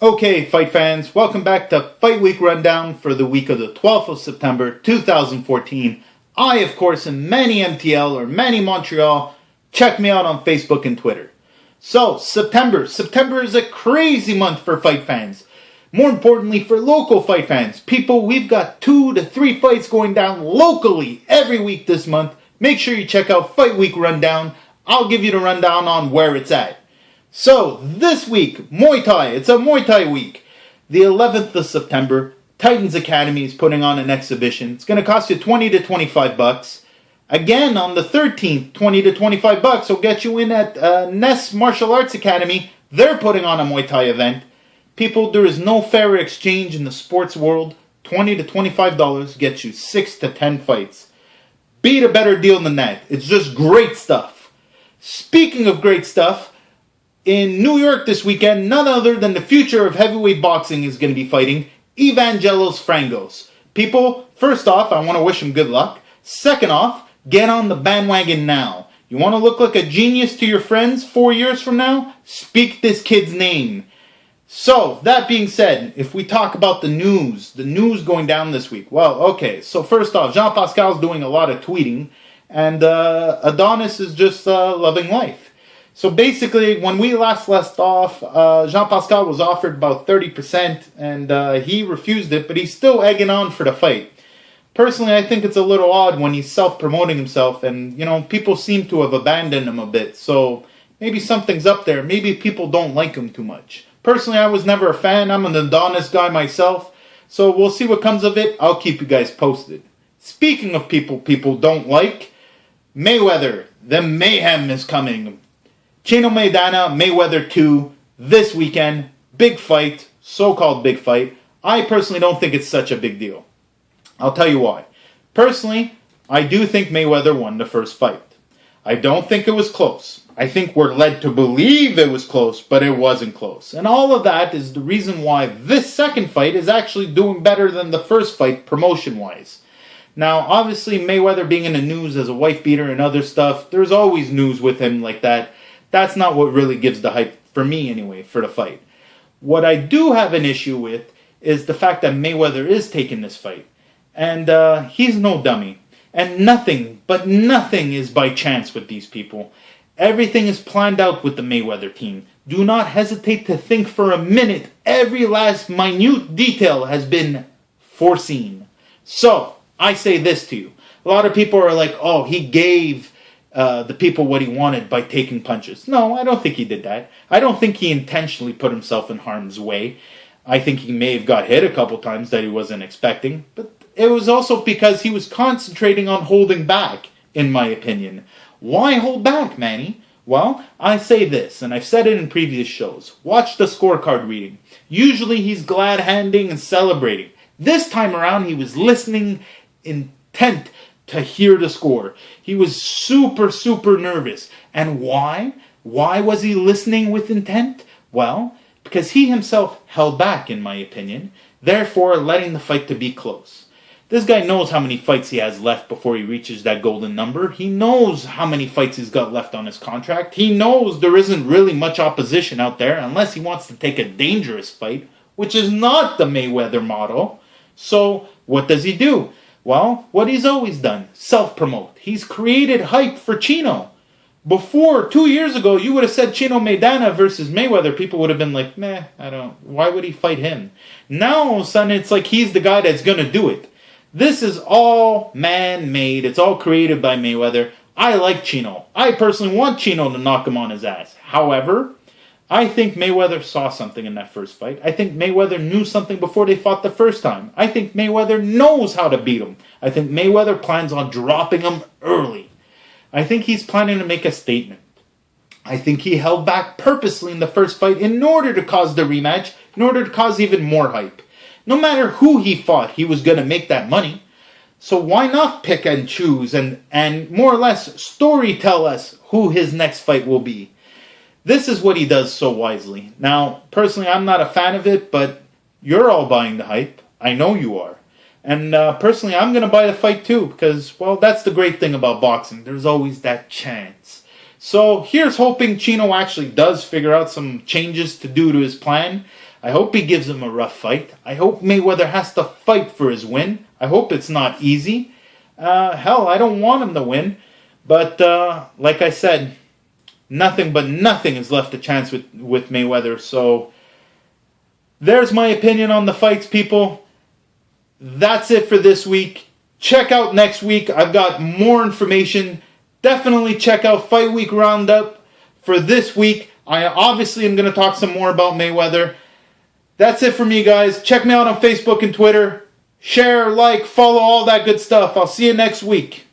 Okay, fight fans, welcome back to Fight Week Rundown for the week of the 12th of September 2014. I, of course, am Manny MTL or Manny Montreal. Check me out on Facebook and Twitter. So, September is a crazy month for fight fans. More importantly, for local fight fans. People, we've got 2 to 3 fights going down locally every week this month. Make sure you check out Fight Week Rundown. I'll give you the rundown on where it's at. So, this week, Muay Thai. It's a Muay Thai week. The 11th of September, Titans Academy is putting on an exhibition. It's going to cost you $20 to $25. Again, on the 13th, $20 to $25 will get you in at Ness Martial Arts Academy. They're putting on a Muay Thai event. People, there is no fairer exchange in the sports world. $20 to $25 gets you 6 to 10 fights. Beat a better deal than that. It's just great stuff. Speaking of great stuff, in New York this weekend, none other than the future of heavyweight boxing is going to be fighting Evangelos Frangos. People, first off, I want to wish him good luck. Second off, get on the bandwagon now. You want to look like a genius to your friends 4 years from now? Speak this kid's name. So, that being said, if we talk about the news going down this week. Well, okay, so first off, Jean-Pascal's doing a lot of tweeting, and Adonis is just loving life. So basically, when we last left off, Jean-Pascal was offered about 30%, and he refused it, but he's still egging on for the fight. Personally, I think it's a little odd when he's self-promoting himself, and, people seem to have abandoned him a bit, so maybe something's up there. Maybe people don't like him too much. Personally, I was never a fan. I'm an Adonis guy myself, so we'll see what comes of it. I'll keep you guys posted. Speaking of people don't like, Mayweather, the mayhem is coming. Chino Maidana, Mayweather 2, this weekend. Big fight, so-called big fight. I personally don't think it's such a big deal. I'll tell you why. Personally, I do think Mayweather won the first fight. I don't think it was close. I think we're led to believe it was close, but it wasn't close. And all of that is the reason why this second fight is actually doing better than the first fight promotion-wise. Now, obviously, Mayweather being in the news as a wife beater and other stuff, there's always news with him like that. That's not what really gives the hype, for me anyway, for the fight. What I do have an issue with is the fact that Mayweather is taking this fight. And he's no dummy. And nothing, but nothing is by chance with these people. Everything is planned out with the Mayweather team. Do not hesitate to think for a minute. Every last minute detail has been foreseen. So, I say this to you. A lot of people are like, oh, he gave the people what he wanted by taking punches. No, I don't think he did that. I don't think he intentionally put himself in harm's way. I think he may have got hit a couple times that he wasn't expecting. But it was also because he was concentrating on holding back, in my opinion. Why hold back, Manny? Well, I say this, and I've said it in previous shows. Watch the scorecard reading. Usually he's glad-handing and celebrating. This time around, he was listening intent to hear the score. He was super, super nervous. And why? Why was he listening with intent? Well, because he himself held back, in my opinion, therefore letting the fight to be close. This guy knows how many fights he has left before he reaches that golden number. He knows how many fights he's got left on his contract. He knows there isn't really much opposition out there unless he wants to take a dangerous fight, which is not the Mayweather model. So, what does he do? Well, what he's always done, self-promote. He's created hype for Chino. Before, 2 years ago, you would have said Chino Maidana versus Mayweather. People would have been like, meh, why would he fight him? Now, all of a sudden, it's like he's the guy that's going to do it. This is all man-made. It's all created by Mayweather. I like Chino. I personally want Chino to knock him on his ass. However, I think Mayweather saw something in that first fight. I think Mayweather knew something before they fought the first time. I think Mayweather knows how to beat him. I think Mayweather plans on dropping him early. I think he's planning to make a statement. I think he held back purposely in the first fight in order to cause the rematch, in order to cause even more hype. No matter who he fought, he was going to make that money. So why not pick and choose and more or less story tell us who his next fight will be? This is what he does so wisely. Now, personally, I'm not a fan of it, but you're all buying the hype. I know you are. And personally, I'm going to buy the fight too, because, well, that's the great thing about boxing. There's always that chance. So here's hoping Chino actually does figure out some changes to do to his plan. I hope he gives him a rough fight. I hope Mayweather has to fight for his win. I hope it's not easy. Hell, I don't want him to win. But like I said, nothing is left a chance with Mayweather. So there's my opinion on the fights, people. That's it for this week. Check out next week. I've got more information. Definitely check out Fight Week Roundup for this week. I obviously am going to talk some more about Mayweather. That's it for me, guys. Check me out on Facebook and Twitter. Share, like, follow, all that good stuff. I'll see you next week.